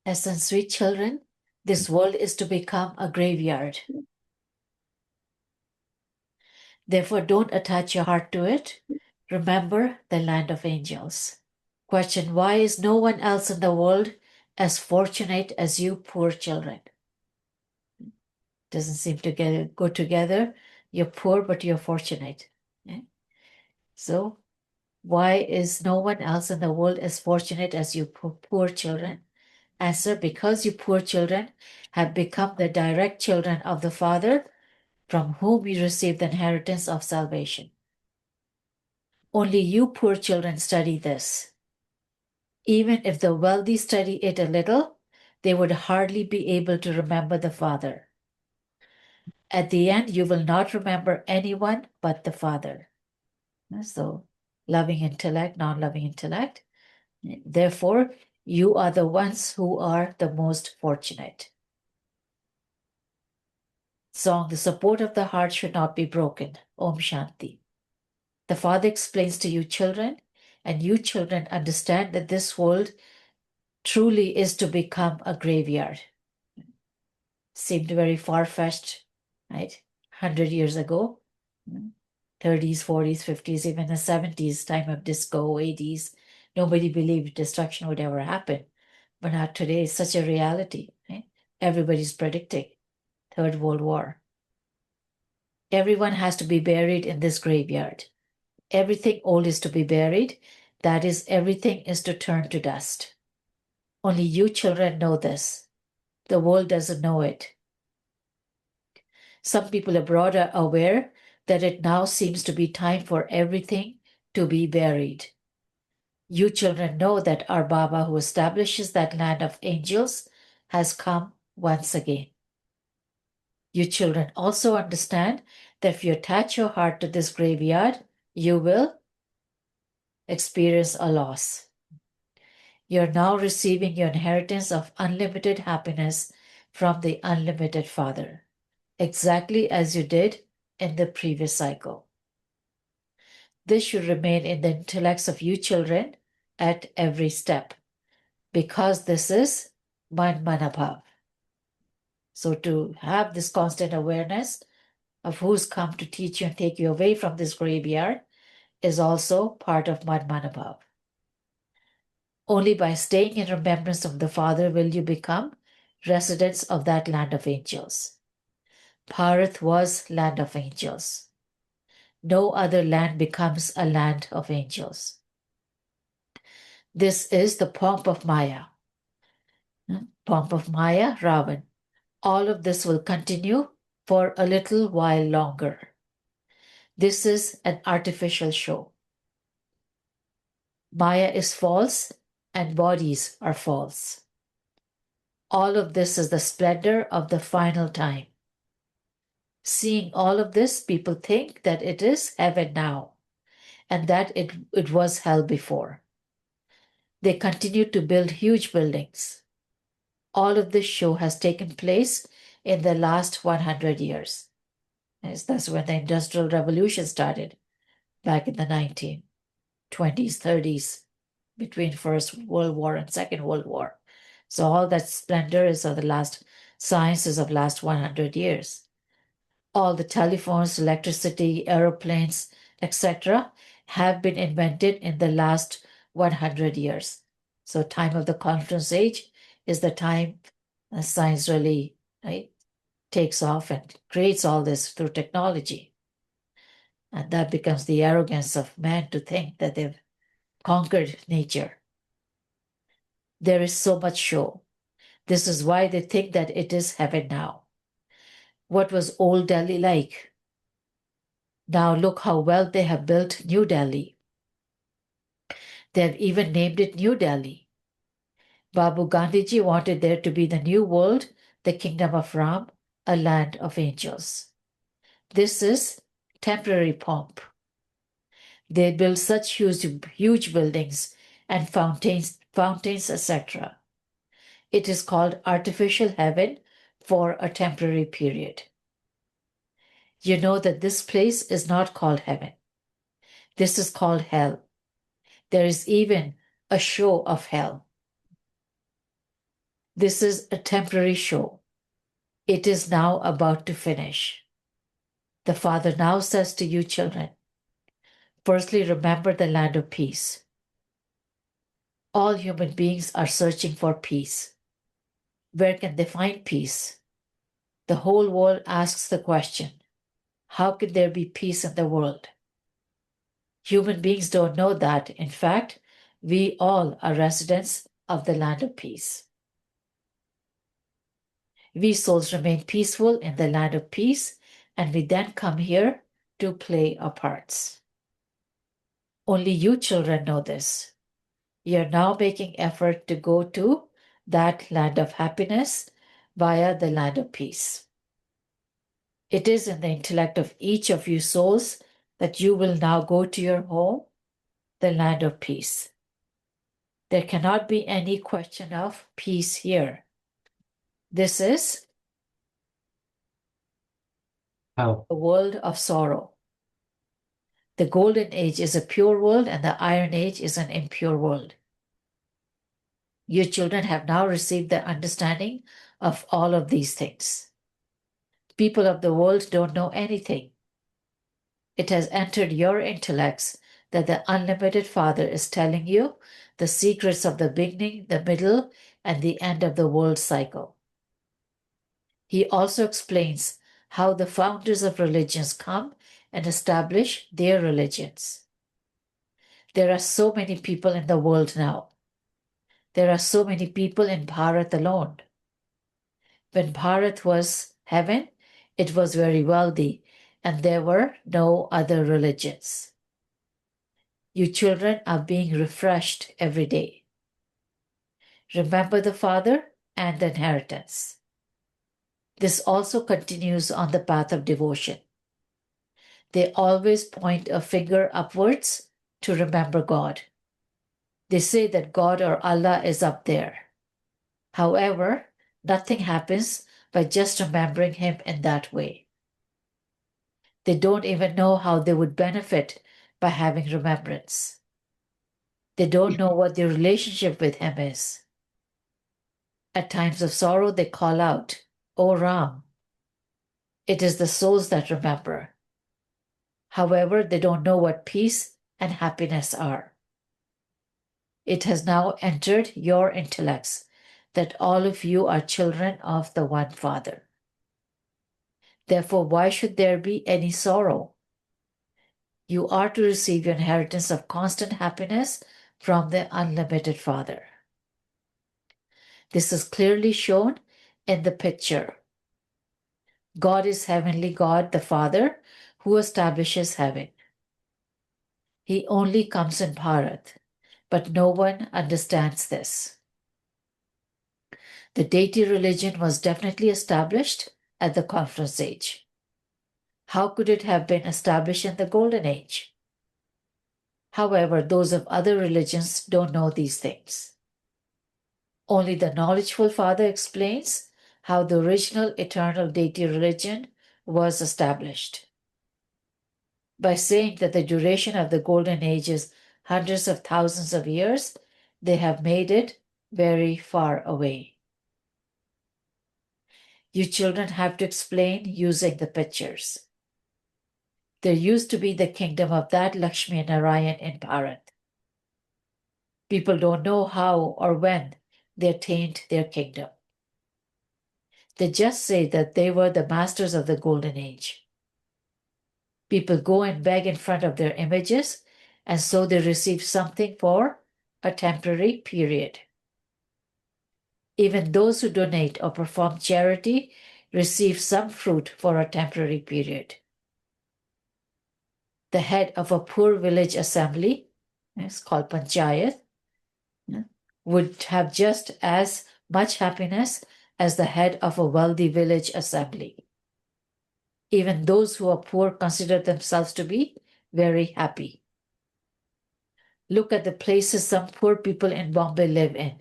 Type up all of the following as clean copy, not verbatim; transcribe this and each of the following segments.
Essence, sweet children, this world is to become a graveyard. Therefore, don't attach your heart to it. Remember the land of angels. Question: why is no one else in the world as fortunate as you poor children? Doesn't seem to go together. You're poor, but you're fortunate. Okay? So, why is no one else in the world as fortunate as you poor children? Answer: because you poor children have become the direct children of the Father from whom you receive the inheritance of salvation. Only you poor children study this. Even if the wealthy study it a little, they would hardly be able to remember the Father. At the end, you will not remember anyone but the Father. So, loving intellect, non-loving intellect. Therefore, you are the ones who are the most fortunate. Song: the support of the heart should not be broken. Om Shanti. The Father explains to you children, and you children understand that this world truly is to become a graveyard. Seemed very far-fetched, right? 100 years ago, 30s, 40s, 50s, even the 70s, time of disco, 80s, nobody believed destruction would ever happen. But not today, it's such a reality. Right? Everybody's predicting Third World War. Everyone has to be buried in this graveyard. Everything old is to be buried. That is, everything is to turn to dust. Only you children know this. The world doesn't know it. Some people abroad are aware that it now seems to be time for everything to be buried. You children know that our Baba, who establishes that land of angels, has come once again. You children also understand that if you attach your heart to this graveyard, you will experience a loss. You're now receiving your inheritance of unlimited happiness from the unlimited Father, exactly as you did in the previous cycle. This should remain in the intellects of you children at every step, because this is Man Manabhav. So to have this constant awareness of who's come to teach you and take you away from this graveyard is also part of Man Manabhav. Only by staying in remembrance of the Father will you become residents of that land of angels. Bharat was land of angels. No other land becomes a land of angels. This is the pomp of Maya. Pomp of Maya, Ravan. All of this will continue for a little while longer. This is an artificial show. Maya is false and bodies are false. All of this is the splendor of the final time. Seeing all of this, people think that it is heaven now and that it was hell before. They continue to build huge buildings. All of this show has taken place in the last 100 years. That's when the Industrial Revolution started, back in the 1920s, 30s, between First World War and Second World War. So all that splendor is of the last sciences of last 100 years. All the telephones, electricity, aeroplanes, etc., have been invented in the last 100 years. So time of the confidence age is the time science really, right, takes off and creates all this through technology. And that becomes the arrogance of man to think that they've conquered nature. There is so much show. This is why they think that it is heaven now. What was old Delhi like? Now look how well they have built New Delhi. They have even named it New Delhi. Babu Gandhiji wanted there to be the new world, the kingdom of Ram, a land of angels. This is temporary pomp. They build such huge buildings and fountains, etc. It is called artificial heaven for a temporary period. You know that this place is not called heaven. This is called hell. There is even a show of hell. This is a temporary show. It is now about to finish. The Father now says to you, children, firstly, remember the land of peace. All human beings are searching for peace. Where can they find peace? The whole world asks the question, how can there be peace in the world? Human beings don't know that. In fact, we all are residents of the land of peace. We souls remain peaceful in the land of peace, and we then come here to play our parts. Only you children know this. You are now making effort to go to that land of happiness via the land of peace. It is in the intellect of each of you souls that you will now go to your home, the land of peace. There cannot be any question of peace here. This is the world of sorrow. The golden age is a pure world and the iron age is an impure world. Your children have now received the understanding of all of these things. People of the world don't know anything. It has entered your intellects that the unlimited Father is telling you the secrets of the beginning, the middle, and the end of the world cycle. He also explains how the founders of religions come and establish their religions. There are so many people in the world now. There are so many people in Bharat alone. When Bharat was heaven, it was very wealthy, and there were no other religions. You children are being refreshed every day. Remember the Father and the inheritance. This also continues on the path of devotion. They always point a finger upwards to remember God. They say that God or Allah is up there. However, nothing happens by just remembering Him in that way. They don't even know how they would benefit by having remembrance. They don't know what their relationship with Him is. At times of sorrow, they call out, "O Ram." It is the souls that remember. However, they don't know what peace and happiness are. It has now entered your intellects that all of you are children of the one Father. Therefore, why should there be any sorrow? You are to receive your inheritance of constant happiness from the unlimited Father. This is clearly shown in the picture. God is heavenly God, the Father, who establishes heaven. He only comes in Bharat, but no one understands this. The deity religion was definitely established at the conference age. How could it have been established in the golden age? However, those of other religions don't know these things. Only the knowledgeful Father explains how the original eternal deity religion was established. By saying that the duration of the golden age is hundreds of thousands of years, they have made it very far away. You children have to explain using the pictures. There used to be the kingdom of that Lakshmi and Narayan in Bharat. People don't know how or when they attained their kingdom. They just say that they were the masters of the golden age. People go and beg in front of their images, and so they receive something for a temporary period. Even those who donate or perform charity receive some fruit for a temporary period. The head of a poor village assembly, it's called Panchayat, would have just as much happiness as the head of a wealthy village assembly. Even those who are poor consider themselves to be very happy. Look at the places some poor people in Bombay live in.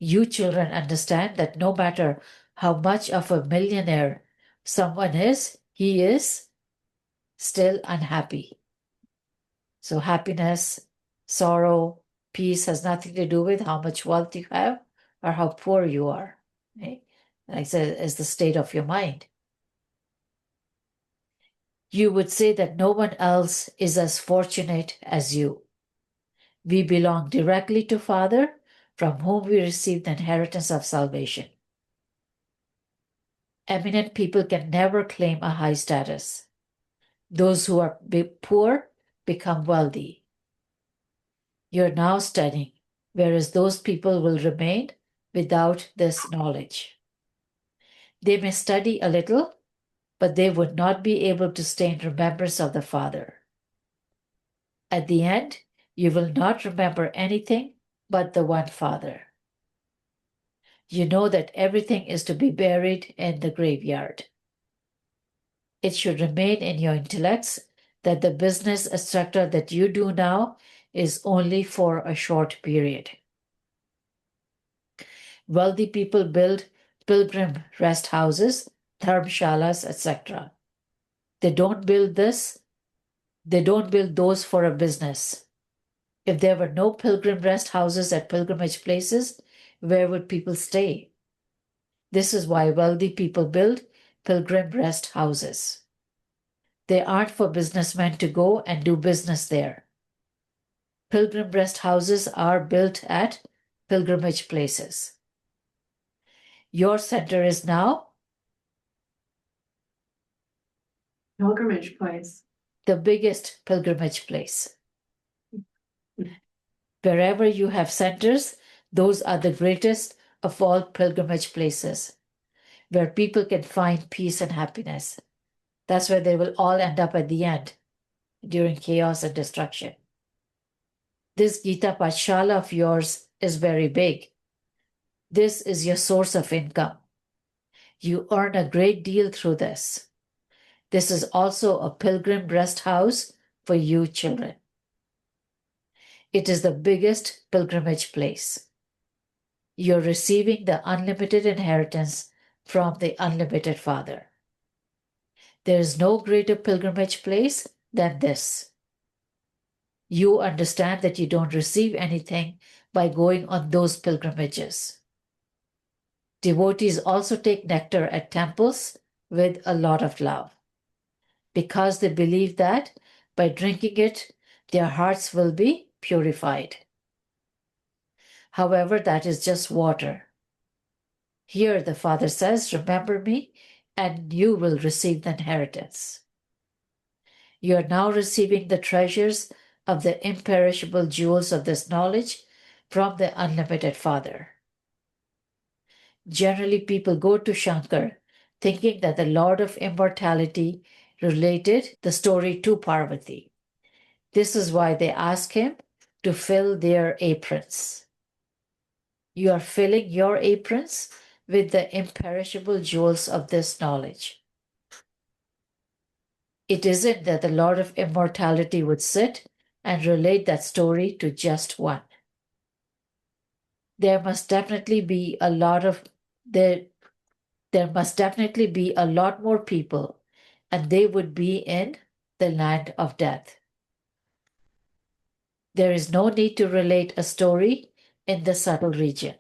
You children understand that no matter how much of a millionaire someone is, he is still unhappy. So happiness, sorrow, peace has nothing to do with how much wealth you have or how poor you are. Right? Like I said, is the state of your mind. You would say that no one else is as fortunate as you. We belong directly to Father, from whom we receive the inheritance of salvation. Eminent people can never claim a high status. Those who are poor become wealthy. You're now studying, whereas those people will remain without this knowledge. They may study a little, but they would not be able to stay in remembrance of the Father. At the end, you will not remember anything but the one Father. You know that everything is to be buried in the graveyard. It should remain in your intellects that the business, etc., that you do now is only for a short period. Wealthy people build pilgrim rest houses, dharmshalas, etc. They don't build those for a business. If there were no pilgrim rest houses at pilgrimage places, where would people stay? This is why wealthy people build pilgrim rest houses. They aren't for businessmen to go and do business there. Pilgrim rest houses are built at pilgrimage places. Your center is now Pilgrimage place. the biggest pilgrimage place. Wherever you have centers, those are the greatest of all pilgrimage places, where people can find peace and happiness. That's where they will all end up at the end, during chaos and destruction. This Gita Pathshala of yours is very big. This is your source of income. You earn a great deal through this. This is also a pilgrim rest house for you children. It is the biggest pilgrimage place. You're receiving the unlimited inheritance from the unlimited Father. There is no greater pilgrimage place than this. You understand that you don't receive anything by going on those pilgrimages. Devotees also take nectar at temples with a lot of love, because they believe that by drinking it, their hearts will be purified. However, that is just water. Here the Father says, remember me, and you will receive the inheritance. You are now receiving the treasures of the imperishable jewels of this knowledge from the unlimited Father. Generally, people go to Shankar thinking that the Lord of Immortality related the story to Parvati. This is why they ask him to fill their aprons. You are filling your aprons with the imperishable jewels of this knowledge. It isn't that the Lord of Immortality would sit and relate that story to just one. There must definitely be a lot more people, and they would be in the land of death. There is no need to relate a story in the subtle region.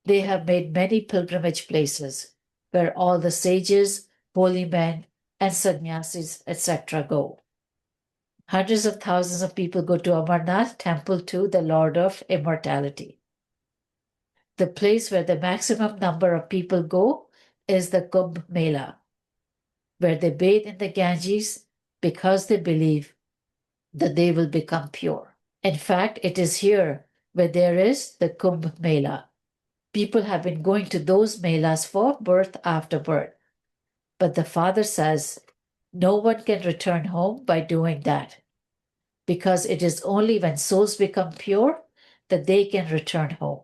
They have made many pilgrimage places where all the sages, holy men, and sannyasis, etc. go. Hundreds of thousands of people go to Amarnath temple to the Lord of Immortality. The place where the maximum number of people go is the Kumbh Mela, where they bathe in the Ganges because they believe that they will become pure. In fact, it is here where there is the Kumbh Mela. People have been going to those melas for birth after birth. But the Father says no one can return home by doing that, because it is only when souls become pure that they can return home.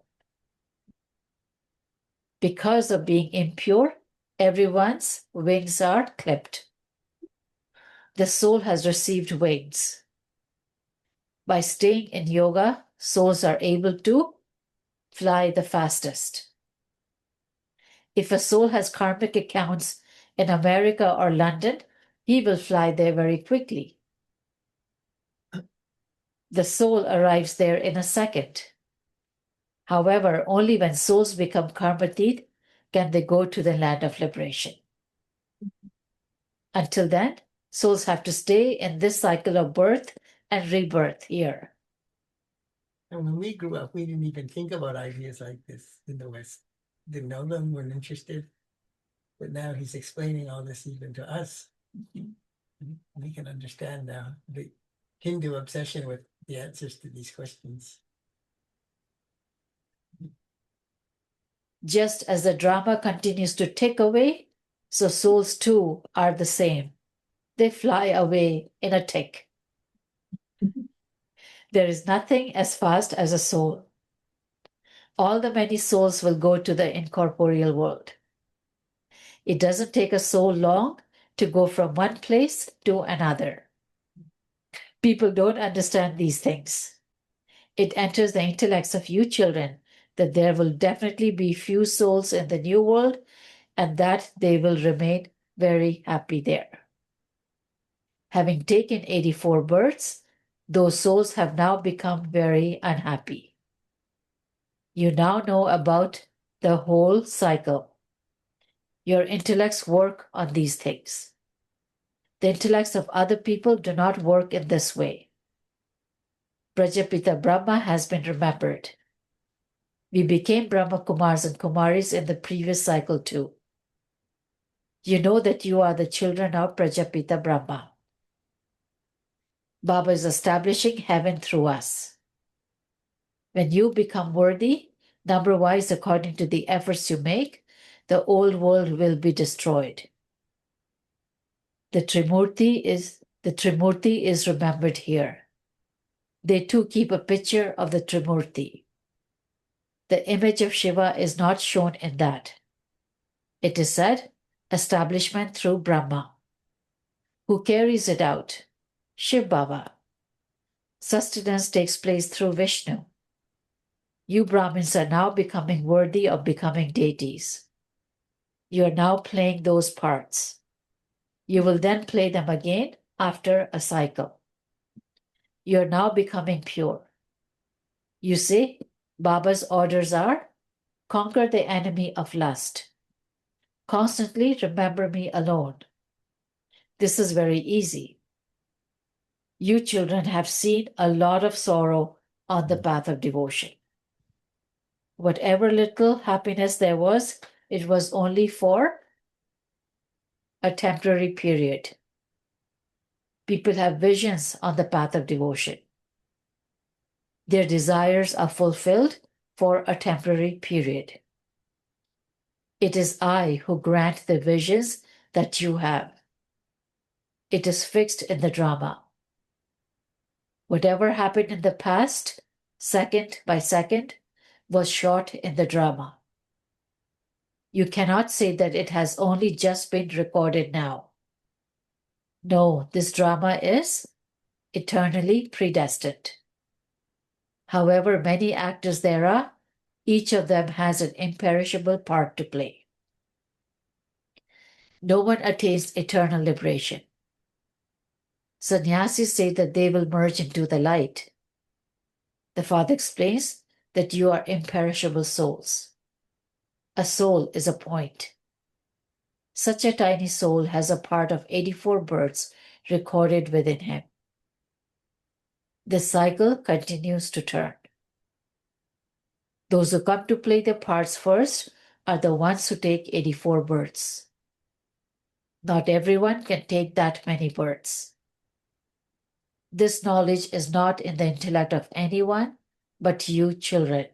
Because of being impure, everyone's wings are clipped. The soul has received wings. By staying in yoga, souls are able to fly the fastest. If a soul has karmic accounts in America or London, he will fly there very quickly. The soul arrives there in a second. However, only when souls become karmatit can they go to the land of liberation. Until then, souls have to stay in this cycle of birth and rebirth here. And when we grew up, we didn't even think about ideas like this in the West. Didn't know them, weren't interested. But now he's explaining all this even to us. We can understand now the Hindu obsession with the answers to these questions. Just as the drama continues to tick away, so souls too are the same. They fly away in a tick. There is nothing as fast as a soul. All the many souls will go to the incorporeal world. It doesn't take a soul long to go from one place to another. People don't understand these things. It enters the intellects of you children that there will definitely be few souls in the new world and that they will remain very happy there. Having taken 84 births, those souls have now become very unhappy. You now know about the whole cycle. Your intellects work on these things. The intellects of other people do not work in this way. Prajapita Brahma has been remembered. We became Brahma Kumars and Kumaris in the previous cycle too. You know that you are the children of Prajapita Brahma. Baba is establishing heaven through us. When you become worthy, number-wise according to the efforts you make, the old world will be destroyed. The Trimurti is remembered here. They too keep a picture of the Trimurti. The image of Shiva is not shown in that. It is said, establishment through Brahma. Who carries it out? Shiv Baba. Sustenance takes place through Vishnu. You Brahmins are now becoming worthy of becoming deities. You are now playing those parts. You will then play them again after a cycle. You are now becoming pure. You see, Baba's orders are, conquer the enemy of lust. Constantly remember me alone. This is very easy. You children have seen a lot of sorrow on the path of devotion. Whatever little happiness there was, it was only for a temporary period. People have visions on the path of devotion. Their desires are fulfilled for a temporary period. It is I who grant the visions that you have. It is fixed in the drama. Whatever happened in the past, second by second, was shot in the drama. You cannot say that it has only just been recorded now. No, this drama is eternally predestined. However many actors there are, each of them has an imperishable part to play. No one attains eternal liberation. Sannyasis say that they will merge into the light. The Father explains that you are imperishable souls. A soul is a point. Such a tiny soul has a part of 84 births recorded within him. The cycle continues to turn. Those who come to play their parts first are the ones who take 84 births. Not everyone can take that many births. This knowledge is not in the intellect of anyone but you children.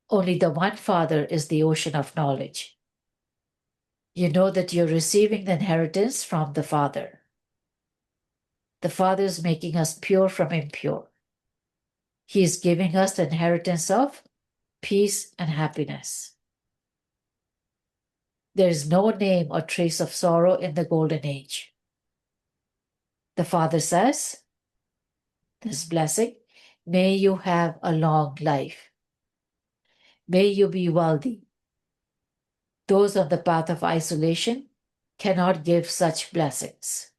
Only the one Father is the ocean of knowledge. You know that you're receiving the inheritance from the Father. The Father is making us pure from impure. He is giving us the inheritance of peace and happiness. There is no name or trace of sorrow in the golden age. The Father says, this blessing, may you have a long life. May you be wealthy. Those on the path of isolation cannot give such blessings.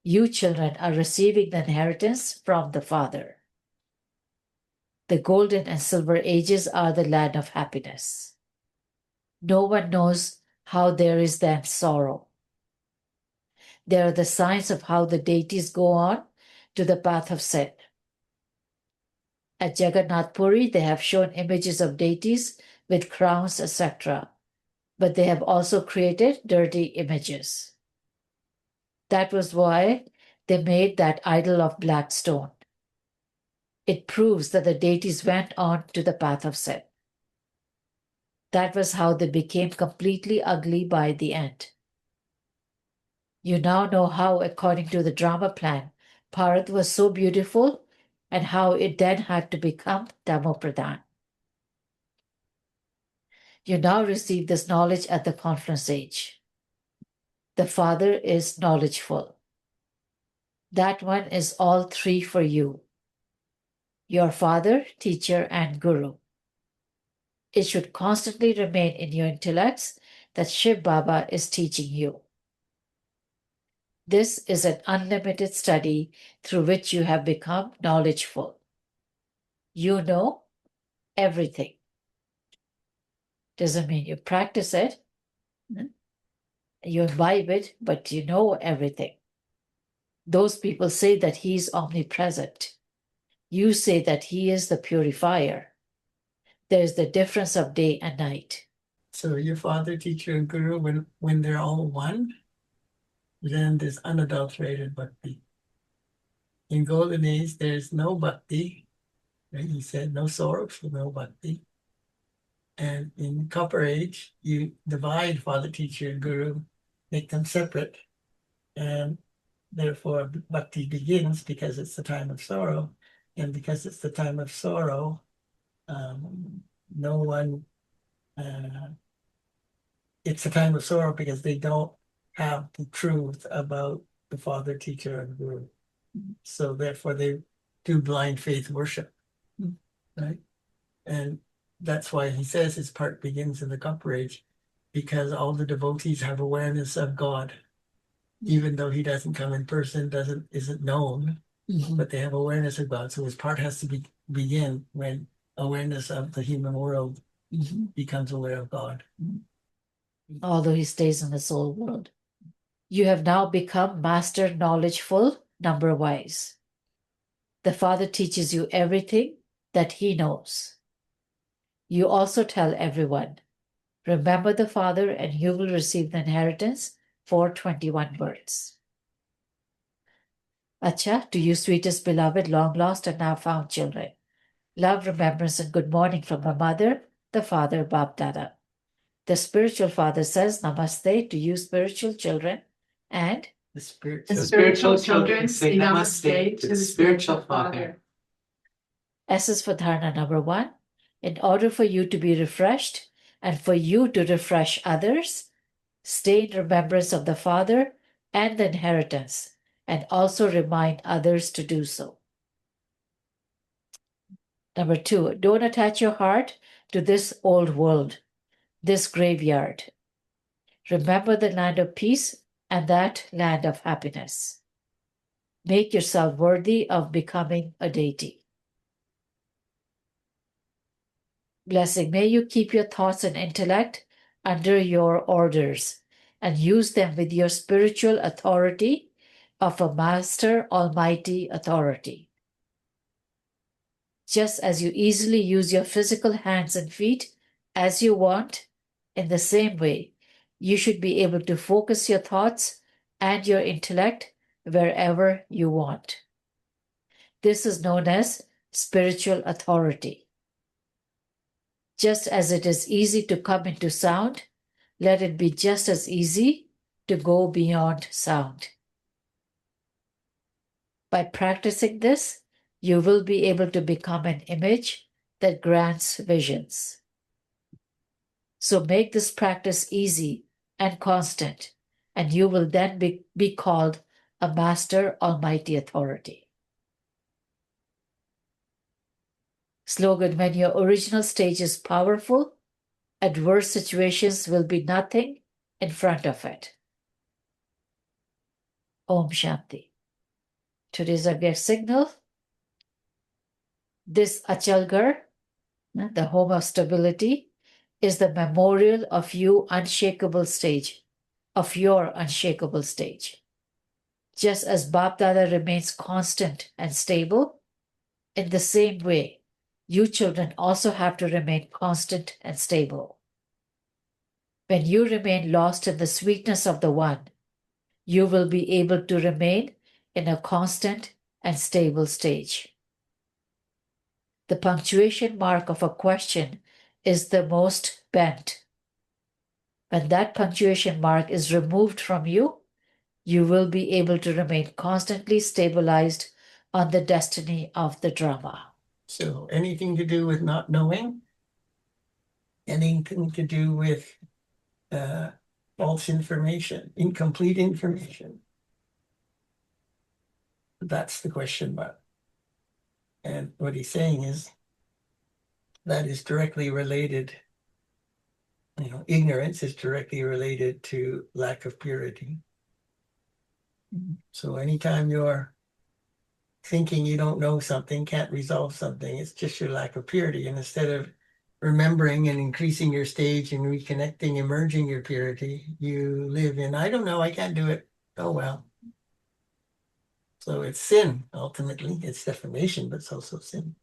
You children are receiving the inheritance from the Father. The golden and silver ages are the land of happiness. No one knows how there is then sorrow. They are the signs of how the deities go on to the path of sin. At Jagannath Puri, they have shown images of deities with crowns, etc., but they have also created dirty images. That was why they made that idol of black stone. It proves that the deities went on to the path of sin. That was how they became completely ugly by the end. You now know how, according to the drama plan, Bharat was so beautiful and how it then had to become Dhammo-pradhan. You now receive this knowledge at the confluence age. The Father is knowledgeful. That one is all three for you. Your Father, Teacher, and Guru. It should constantly remain in your intellects that Shiv Baba is teaching you. This is an unlimited study through which you have become knowledgeful. You know everything. Doesn't mean you practice it. You imbibe it, but you know everything. Those people say that he is omnipresent. You say that he is the purifier. There is the difference of day and night. So your father, teacher, and guru, when they're all one, then there's unadulterated bhakti. In golden age, there's no bhakti. Right? He said no sorrow for no bhakti. And in copper age, you divide father, teacher, and guru, make them separate. And therefore bhakti begins because it's the time of sorrow. And because it's the time of sorrow, no one, it's a time of sorrow because they don't have the truth about the father, teacher, and guru. So therefore they do blind faith worship, right? And that's why he says his part begins in the copper age, because all the devotees have awareness of God, even though he doesn't come in person, isn't known, but they have awareness of God. So his part has to begin when awareness of the human world becomes aware of God. Although he stays in the soul world. You have now become master knowledgeful, number wise. The Father teaches you everything that he knows. You also tell everyone, remember the Father and you will receive the inheritance for 21 births. Acha, to you sweetest beloved, long lost and now found children. Love, remembrance, and good morning from the Mother, the Father, Bab Dada. The spiritual father says namaste to you spiritual children, and The spirit. The spiritual children say namaste to the spiritual father. S is for dharana number 1. In order for you to be refreshed and for you to refresh others, stay in remembrance of the Father and the inheritance, and also remind others to do so. Number 2, don't attach your heart to this old world, this graveyard. Remember the land of peace and that land of happiness. Make yourself worthy of becoming a deity. Blessing, may you keep your thoughts and intellect under your orders and use them with your spiritual authority of a Master Almighty authority. Just as you easily use your physical hands and feet as you want, in the same way, you should be able to focus your thoughts and your intellect wherever you want. This is known as spiritual authority. Just as it is easy to come into sound, let it be just as easy to go beyond sound. By practicing this, you will be able to become an image that grants visions. So make this practice easy and constant, and you will then be called a Master Almighty Authority. Slogan, when your original stage is powerful, adverse situations will be nothing in front of it. Om Shanti. Today's our guest signal. This Achalgar, the home of stability, is the memorial of your unshakable stage. Just as Bap Dada remains constant and stable, in the same way, you children also have to remain constant and stable. When you remain lost in the sweetness of the One, you will be able to remain in a constant and stable stage. The punctuation mark of a question is the most bent. When that punctuation mark is removed from you, you will be able to remain constantly stabilized on the destiny of the drama. So anything to do with not knowing, anything to do with false information, incomplete information. That's the question mark. And what he's saying is that is directly related, ignorance is directly related to lack of purity. So anytime you're thinking you don't know something, can't resolve something, it's just your lack of purity. And instead of remembering and increasing your stage and reconnecting, emerging your purity, you live in, I don't know, I can't do it. Oh, well. So it's sin, ultimately. It's defamation, but it's also sin.